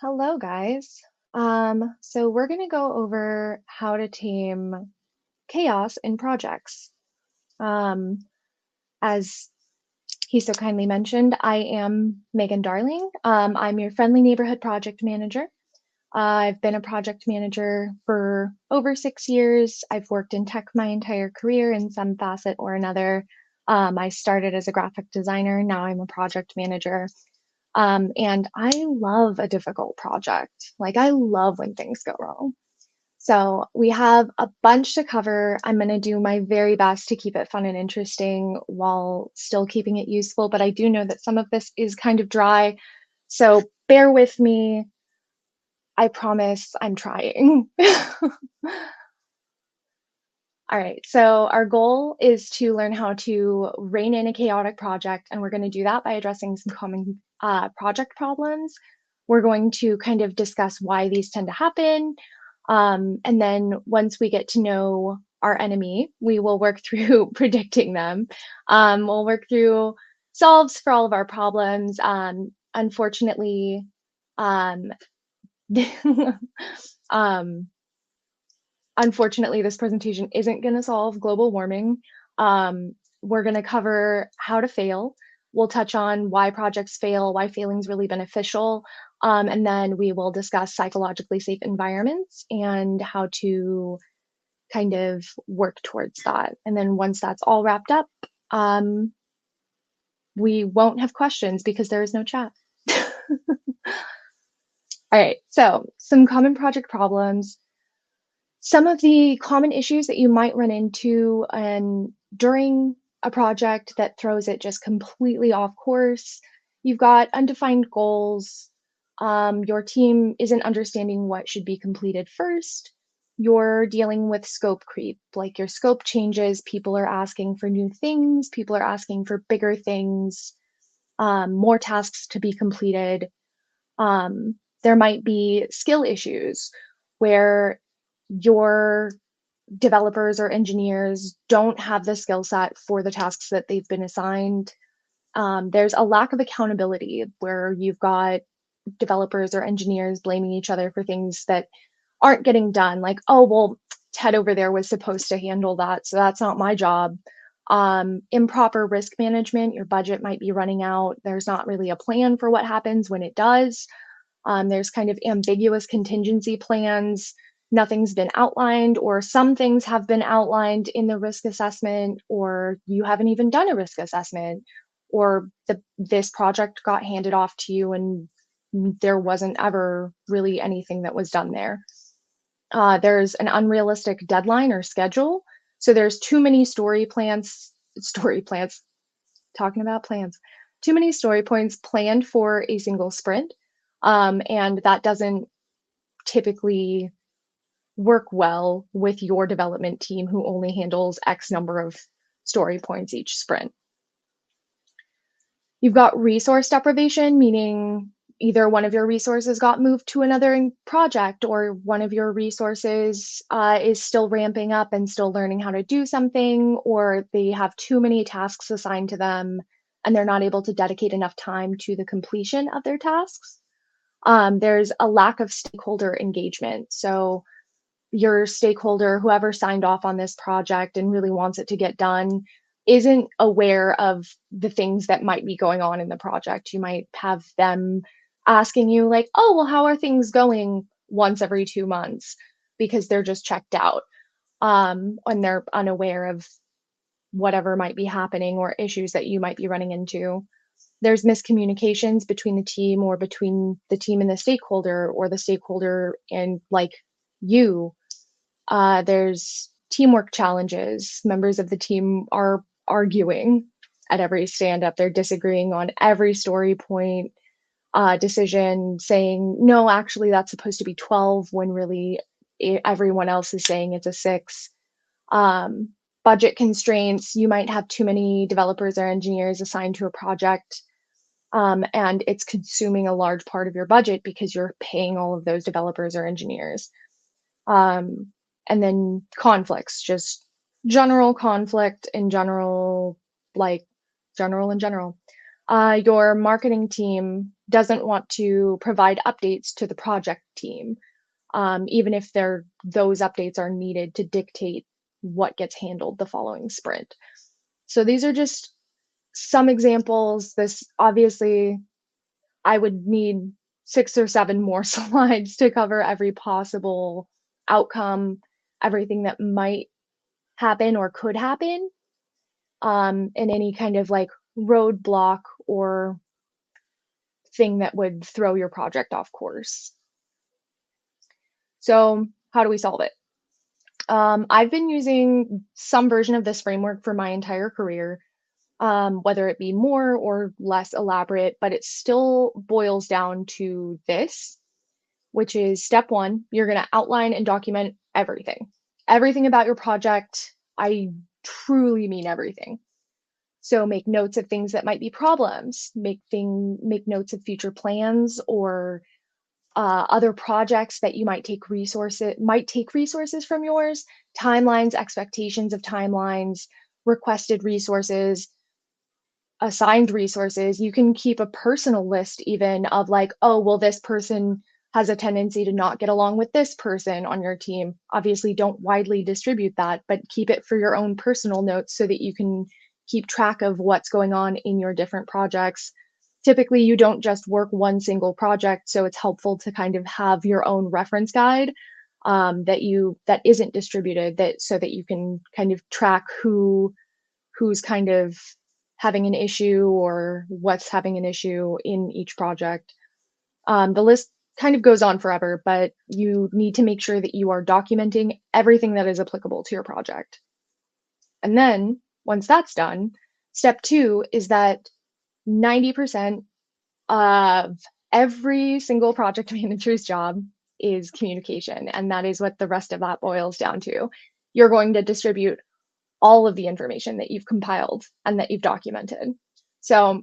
Hello, guys. So we're going to go over how to tame chaos in projects. Um, as he so kindly mentioned, I am Megan Darling. I'm your friendly neighborhood project manager. I've been a project manager for over 6 years. I've worked in tech my entire career in some facet or another. I started as a graphic designer. Now I'm a project manager. And I love a difficult project. Like, I love when things go wrong. So, we have a bunch to cover. I'm going to do my very best to keep it fun and interesting while still keeping it useful. But I do know that some of this is kind of dry. So, bear with me. I promise I'm trying. All right, so our goal is to learn how to rein in a chaotic project, and we're going to do that by addressing some common project problems. We're going to kind of discuss why these tend to happen. And then once we get to know our enemy, we will work through predicting them. We'll work through solves for all of our problems. Unfortunately, um, um, unfortunately, this presentation isn't going to solve global warming. We're going to cover how to fail. We'll touch on why projects fail, why failing is really beneficial, and then we will discuss psychologically safe environments and how to kind of work towards that. And then once that's all wrapped up, we won't have questions because there is no chat. All right, so some common project problems. Some of the common issues that you might run into and during a project that throws it just completely off course. You've got undefined goals. Your team isn't understanding what should be completed first. You're dealing with scope creep, like your scope changes. People are asking for new things. People are asking for bigger things, more tasks to be completed. There might be skill issues where your developers or engineers don't have the skill set for the tasks that they've been assigned. There's a lack of accountability where you've got developers or engineers blaming each other for things that aren't getting done. Like, oh, well, Ted over there was supposed to handle that, so that's not my job. Improper risk management, your budget might be running out. There's not really a plan for what happens when it does. There's kind of ambiguous contingency plans. Nothing's been outlined, or some things have been outlined in the risk assessment, or you haven't even done a risk assessment, or this project got handed off to you and there wasn't ever really anything that was done there. There's an unrealistic deadline or schedule. So there's too many story plans, talking about plans, too many story points planned for a single sprint. And that doesn't typically work well with your development team who only handles X number of story points each sprint. You've got resource deprivation, meaning either one of your resources got moved to another project or one of your resources is still ramping up and still learning how to do something, or they have too many tasks assigned to them and they're not able to dedicate enough time to the completion of their tasks. There's a lack of stakeholder engagement. So your stakeholder, whoever signed off on this project and really wants it to get done, isn't aware of the things that might be going on in the project. You might have them asking you, like, oh, well, how are things going once every 2 months because they're just checked out, and they're unaware of whatever might be happening or issues that you might be running into. There's miscommunications between the team or between the team and the stakeholder or the stakeholder and like you. There's teamwork challenges. Members of the team are arguing at every stand up. They're disagreeing on every story point decision, saying, no, actually, that's supposed to be 12 when really everyone else is saying it's a 6. Um, Budget constraints. You might have too many developers or engineers assigned to a project. And it's consuming a large part of your budget because you're paying all of those developers or engineers. And then conflicts, just general conflict in general, like general in general. Your marketing team doesn't want to provide updates to the project team, even if those updates are needed to dictate what gets handled the following sprint. So these are just some examples. This obviously, I would need 6 or 7 more slides to cover every possible outcome, everything that might happen or could happen, and any kind of like roadblock or thing that would throw your project off course. So how do we solve it? I've been using some version of this framework for my entire career, whether it be more or less elaborate, but it still boils down to this, which is step one, you're going to outline and document everything. Everything about your project. I truly mean everything. So make notes of things that might be problems, make notes of future plans or other projects that you might take resources from yours, timelines, expectations of timelines, requested resources, assigned resources. You can keep a personal list even of like, oh, well, this person has a tendency to not get along with this person on your team. Obviously, don't widely distribute that, but keep it for your own personal notes so that you can keep track of what's going on in your different projects. Typically, you don't just work one single project, so it's helpful to kind of have your own reference guide that isn't distributed, that so that you can kind of track who's kind of having an issue or what's having an issue in each project. The list kind of goes on forever, but you need to make sure that you are documenting everything that is applicable to your project. And then once that's done, step two is that 90% of every single project manager's job is communication. And that is what the rest of that boils down to. You're going to distribute all of the information that you've compiled and that you've documented. So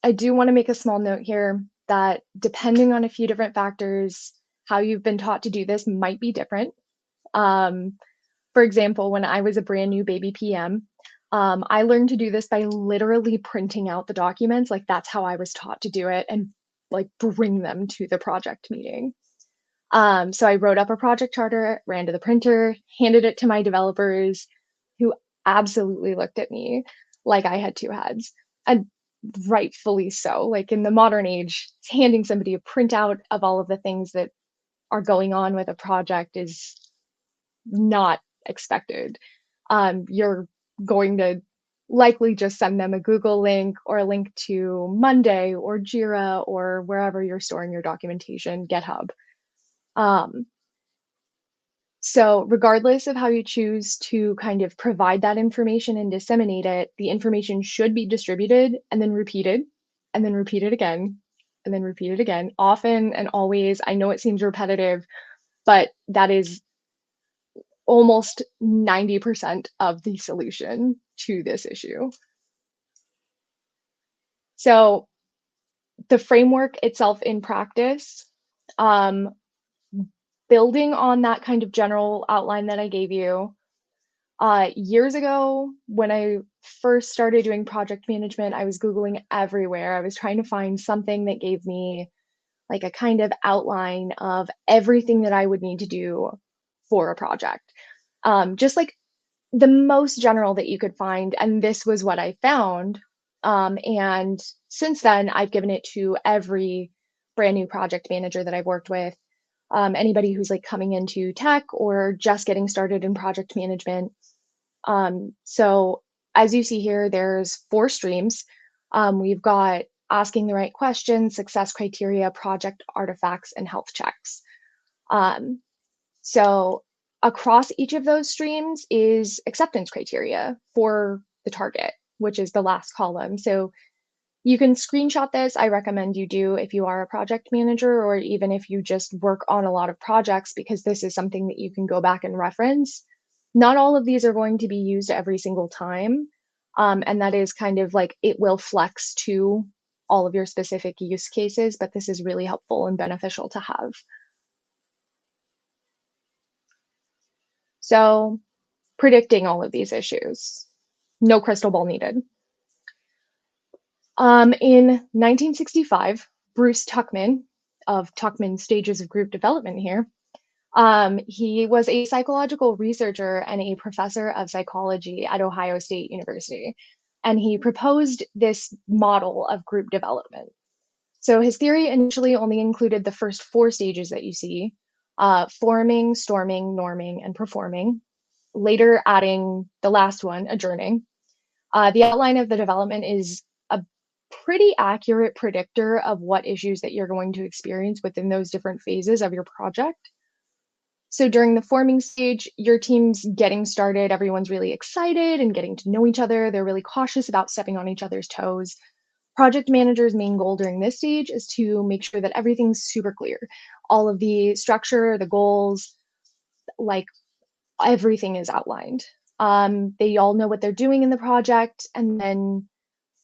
I do want to make a small note here that depending on a few different factors, how you've been taught to do this might be different. For example, when I was a brand new baby PM, I learned to do this by literally printing out the documents. Like that's how I was taught to do it and like bring them to the project meeting. So I wrote up a project charter, ran to the printer, handed it to my developers who absolutely looked at me like I had two heads. And rightfully so. Like in the modern age, handing somebody a printout of all of the things that are going on with a project is not expected. You're going to likely just send them a Google link or a link to Monday or Jira or wherever you're storing your documentation, GitHub. So regardless of how you choose to kind of provide that information and disseminate it, the information should be distributed and then repeated and then repeated again and then repeated again, often and always. I know it seems repetitive, but that is almost 90% of the solution to this issue. So the framework itself in practice, building on that kind of general outline that I gave you, years ago, when I first started doing project management, I was Googling everywhere. I was trying to find something that gave me like a kind of outline of everything that I would need to do for a project. Just like the most general that you could find. And this was what I found. And since then, I've given it to every brand new project manager that I've worked with, anybody who's like coming into tech or just getting started in project management. So as you see here, there's 4 streams. We've got asking the right questions, success criteria, project artifacts, and health checks. So across each of those streams is acceptance criteria for the target, which is the last column. So you can screenshot this. I recommend you do if you are a project manager or even if you just work on a lot of projects, because this is something that you can go back and reference. Not all of these are going to be used every single time. And that is kind of like it will flex to all of your specific use cases, but this is really helpful and beneficial to have. So predicting all of these issues, no crystal ball needed. In 1965, Bruce Tuckman of Tuckman Stages of Group Development here. He was a psychological researcher and a professor of psychology at Ohio State University, and he proposed this model of group development. So his theory initially only included the first four stages that you see, forming, storming, norming, and performing, later adding the last one, adjourning. The outline of the development is a pretty accurate predictor of what issues that you're going to experience within those different phases of your project. So during the forming stage, your team's getting started, everyone's really excited and getting to know each other. They're really cautious about stepping on each other's toes. Project manager's main goal during this stage is to make sure that everything's super clear. All of the structure, the goals, like everything is outlined. They all know what they're doing in the project. And then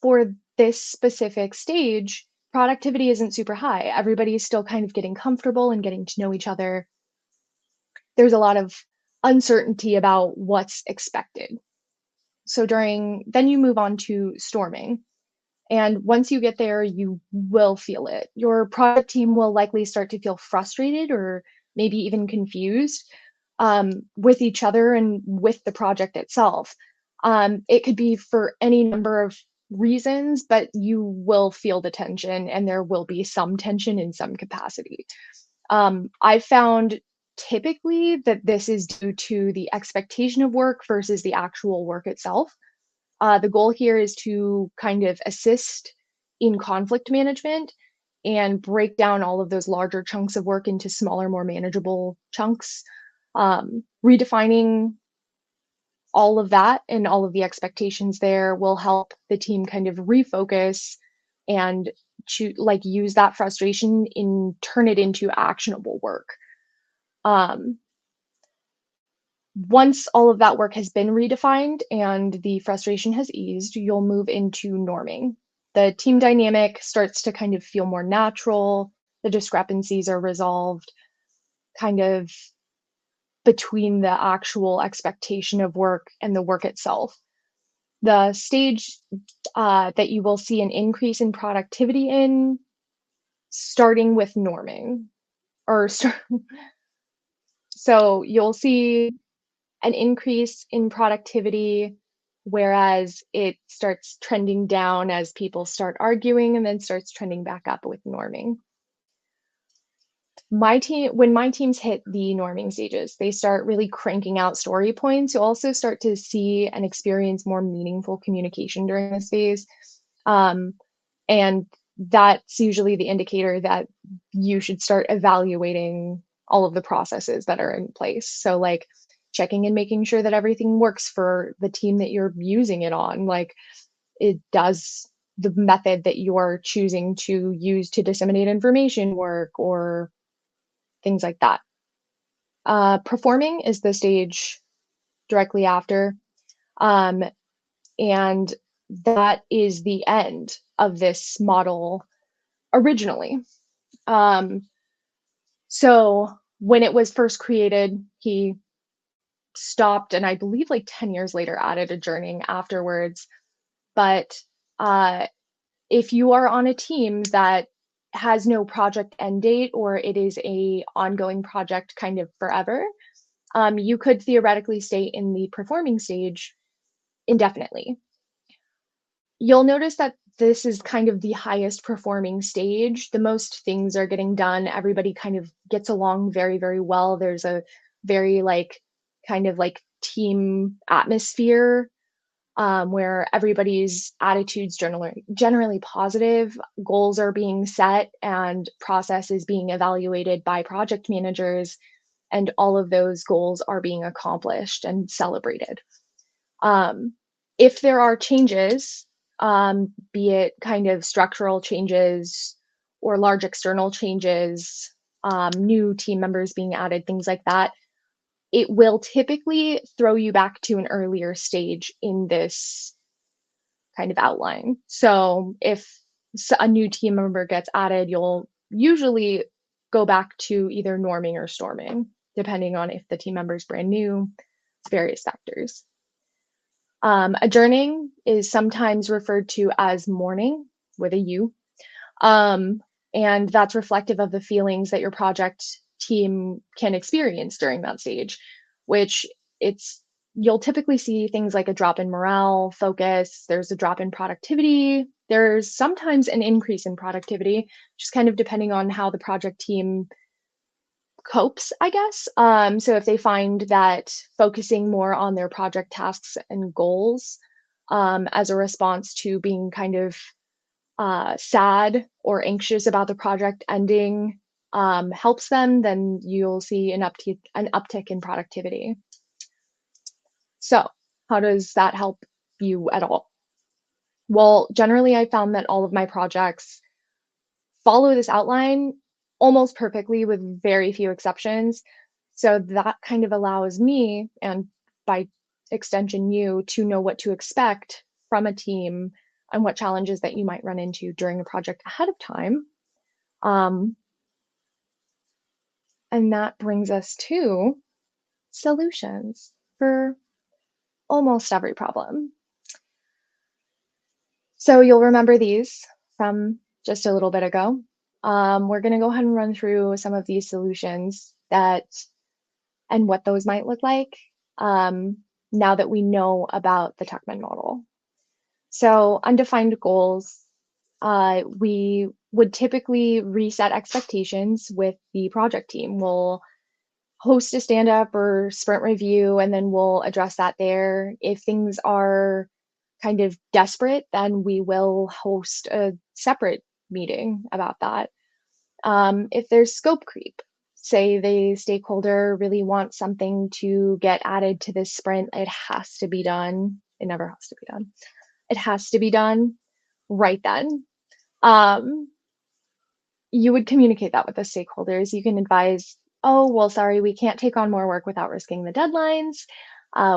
for this specific stage, productivity isn't super high. Everybody's still kind of getting comfortable and getting to know each other. There's a lot of uncertainty about what's expected. So then you move on to storming. And once you get there, you will feel it. Your product team will likely start to feel frustrated or maybe even confused with each other and with the project itself. It could be for any number of reasons, but you will feel the tension and there will be some tension in some capacity. I found typically that this is due to the expectation of work versus the actual work itself. The goal here is to kind of assist in conflict management and break down all of those larger chunks of work into smaller, more manageable chunks. Redefining all of that and all of the expectations there will help the team kind of refocus and use that frustration and turn it into actionable work. Once all of that work has been redefined and the frustration has eased, you'll move into norming. The team dynamic starts to kind of feel more natural. The discrepancies are resolved kind of between the actual expectation of work and the work itself. The stage that you will see an increase in productivity in, starting with norming, so you'll see an increase in productivity, whereas it starts trending down as people start arguing and then starts trending back up with norming. When my teams hit the norming stages, they start really cranking out story points. You also start to see and experience more meaningful communication during this phase. And that's usually the indicator that you should start evaluating all of the processes that are in place. So like checking and making sure that everything works for the team that you're using it on. Like it does the method that you're choosing to use to disseminate information work or things like that. Performing is the stage directly after. And that is the end of this model originally. So when it was first created, he stopped and I believe like 10 years later added adjourning afterwards. But if you are on a team that has no project end date or it is a ongoing project kind of forever, you could theoretically stay in the performing stage indefinitely. You'll notice that this is kind of the highest performing stage. The most things are getting done. Everybody kind of gets along very, very well. There's a very kind of team atmosphere where everybody's attitudes generally positive, goals are being set, and process is being evaluated by project managers, and all of those goals are being accomplished and celebrated. If there are changes, be it kind of structural changes or large external changes, new team members being added, things like that, it will typically throw you back to an earlier stage in this kind of outline. So if a new team member gets added, you'll usually go back to either norming or storming, depending on if the team member is brand new, various factors. Adjourning is sometimes referred to as mourning with a U. And that's reflective of the feelings that your project team can experience during that stage, which it's you'll typically see things like a drop in morale, focus, there's a drop in productivity, there's sometimes an increase in productivity, just kind of depending on how the project team copes, I guess. So if they find that focusing more on their project tasks and goals as a response to being kind of sad or anxious about the project ending helps them, then you'll see an uptick in productivity. So, how does that help you at all? Well, generally, I found that all of my projects follow this outline almost perfectly with very few exceptions. So that kind of allows me, and by extension, you, to know what to expect from a team and what challenges that you might run into during a project ahead of time. Um, and that brings us to solutions for almost every problem. So you'll remember these from just a little bit ago. We're going to go ahead and run through some of these solutions that and what those might look like um, now that we know about the Tuckman model. So undefined goals, we would typically reset expectations with the project team. We'll host a stand up or sprint review, and then we'll address that there. If things are kind of desperate, then we will host a separate meeting about that. If there's scope creep, say the stakeholder really wants something to get added to this sprint, it has to be done. It never has to be done. It has to be done right then. Um, you would communicate that with the stakeholders. You can advise, oh, well, sorry, we can't take on more work without risking the deadlines.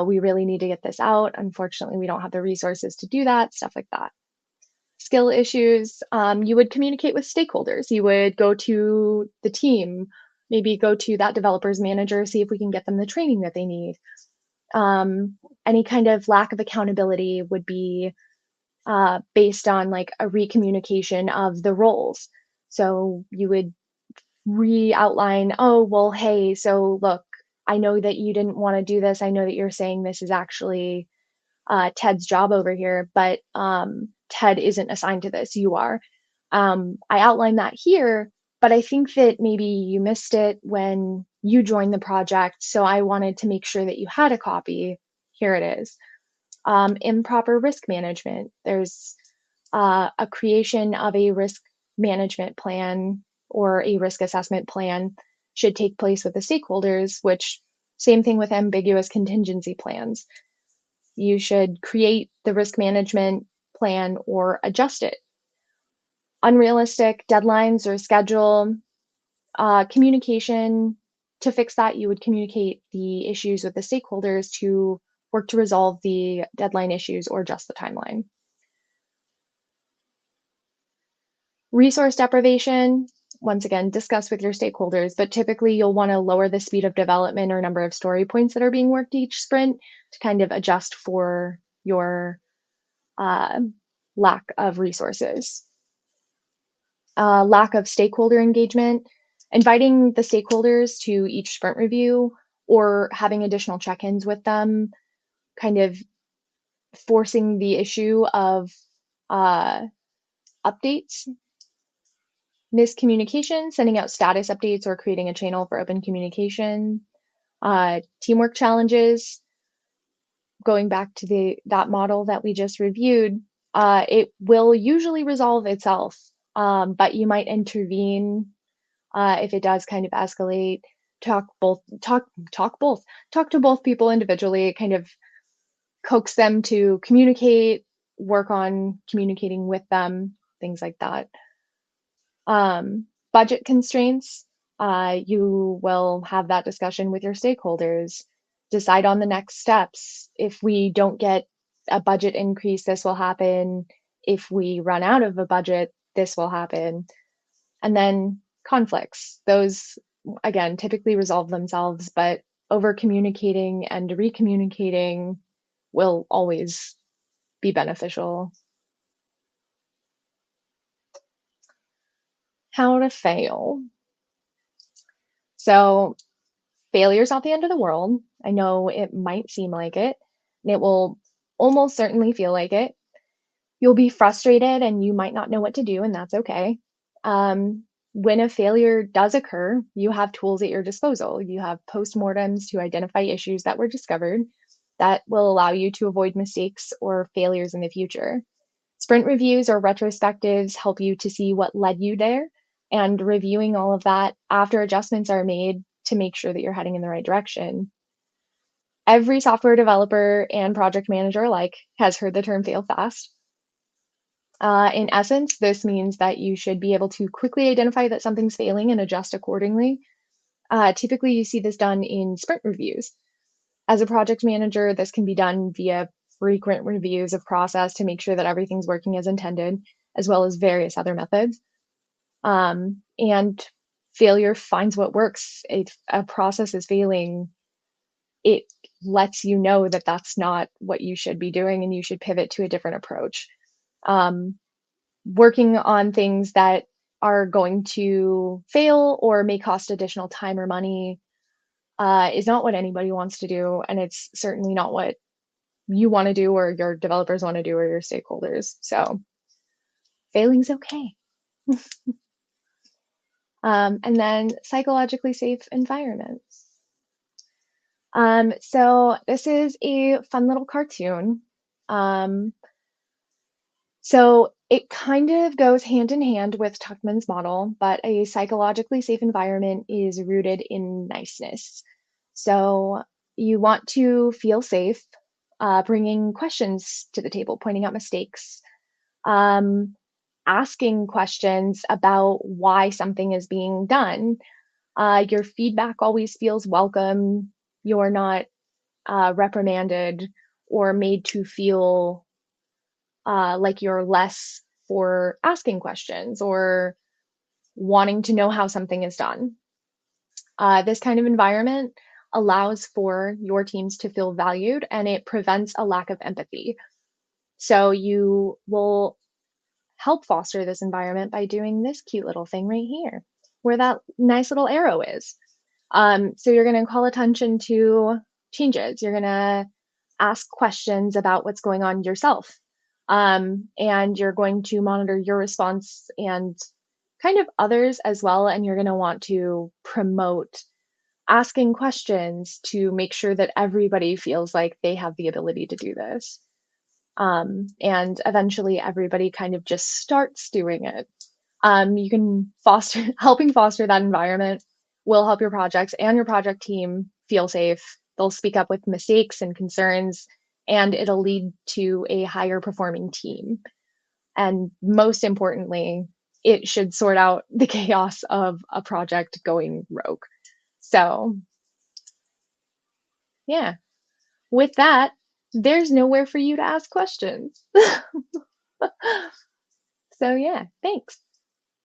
We really need to get this out. Unfortunately, we don't have the resources to do that, stuff like that. Skill issues, you would communicate with stakeholders. You would go to the team, maybe go to that developer's manager, see if we can get them the training that they need. Any kind of lack of accountability would be based on like a recommunication of the roles. So you would re-outline, oh, well, hey, so look, I know that you didn't want to do this. I know that you're saying this is actually Ted's job over here, but Ted isn't assigned to this. You are. I outlined that here, but I think that maybe you missed it when you joined the project. So I wanted to make sure that you had a copy. Here it is. Improper risk management. There's a creation of a risk management plan or a risk assessment plan should take place with the stakeholders, which same thing with ambiguous contingency plans. You should create the risk management plan or adjust it. Unrealistic deadlines or schedule, communication. To fix that, you would communicate the issues with the stakeholders to work to resolve the deadline issues or adjust the timeline. Resource deprivation, once again, discuss with your stakeholders, but typically you'll want to lower the speed of development or number of story points that are being worked each sprint to kind of adjust for your uh, lack of resources. Lack of stakeholder engagement, inviting the stakeholders to each sprint review or having additional check-ins with them, kind of forcing the issue of uh, updates. Miscommunication, sending out status updates or creating a channel for open communication. Teamwork challenges, going back to that model that we just reviewed, it will usually resolve itself, but you might intervene if it does kind of escalate. Talk to both people individually, kind of coax them to communicate, work on communicating with them, things like that. Budget constraints, you will have that discussion with your stakeholders, decide on the next steps. If we don't get a budget increase, this will happen. If we run out of a budget, this will happen. And then conflicts, those again typically resolve themselves, but over communicating and recommunicating will always be beneficial. How to fail. So, failure's not the end of the world. I know it might seem like it, and it will almost certainly feel like it. You'll be frustrated and you might not know what to do, and that's okay. When a failure does occur, you have tools at your disposal. You have postmortems to identify issues that were discovered that will allow you to avoid mistakes or failures in the future. Sprint reviews or retrospectives help you to see what led you there and reviewing all of that after adjustments are made to make sure that you're heading in the right direction. Every software developer and project manager alike has heard the term fail fast. In essence, this means that you should be able to quickly identify that something's failing and adjust accordingly. Typically, you see this done in sprint reviews. As a project manager, this can be done via frequent reviews of process to make sure that everything's working as intended, as well as various other methods. And failure finds what works. If a process is failing, it lets you know that that's not what you should be doing and you should pivot to a different approach. Um, Working on things that are going to fail or may cost additional time or money is not what anybody wants to do. And it's certainly not what you want to do or your developers want to do or your stakeholders. So failing's okay. And then psychologically safe environments. So this is a fun little cartoon. Um, so it kind of goes hand in hand with Tuckman's model, but a psychologically safe environment is rooted in niceness. So you want to feel safe, bringing questions to the table, pointing out mistakes, um, asking questions about why something is being done. Your feedback always feels welcome. You're not reprimanded or made to feel like you're less for asking questions or wanting to know how something is done. This kind of environment allows for your teams to feel valued and it prevents a lack of empathy. So you will help foster this environment by doing this cute little thing right here, where that nice little arrow is. So you're going to call attention to changes. You're going to ask questions about what's going on yourself. And you're going to monitor your response and kind of others as well. And you're going to want to promote asking questions to make sure that everybody feels like they have the ability to do this. And eventually everybody kind of just starts doing it. You can foster, helping foster that environment will help your projects and your project team feel safe. They'll speak up with mistakes and concerns, and it'll lead to a higher performing team. And most importantly, it should sort out the chaos of a project going rogue. So, yeah, with that, there's nowhere for you to ask questions. So, yeah, thanks.